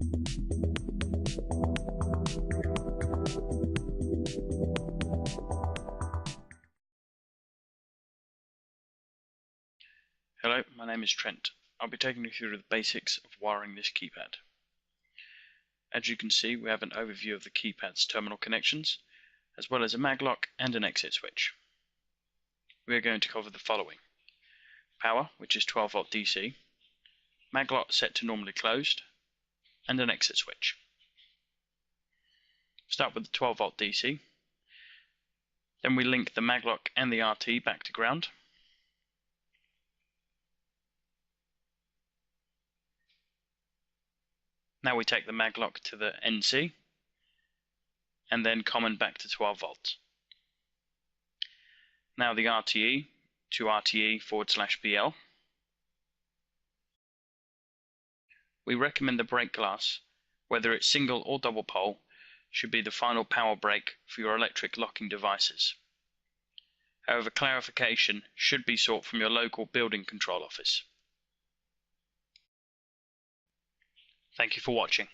Hello, my name is Trent. I'll be taking you through the basics of wiring this keypad. As you can see, we have an overview of the keypad's terminal connections, as well as a maglock and an exit switch. We are going to cover the following: power, which is 12 volt DC, maglock set to normally closed, and an exit switch. Start with the 12 volt DC, then we link the maglock and the RT back to ground. Now we take the maglock to the NC and then common back to 12 volts. Now the RTE to RTE/BL. We recommend the break glass, whether it's single or double pole, should be the final power break for your electric locking devices. However, clarification should be sought from your local building control office. Thank you for watching.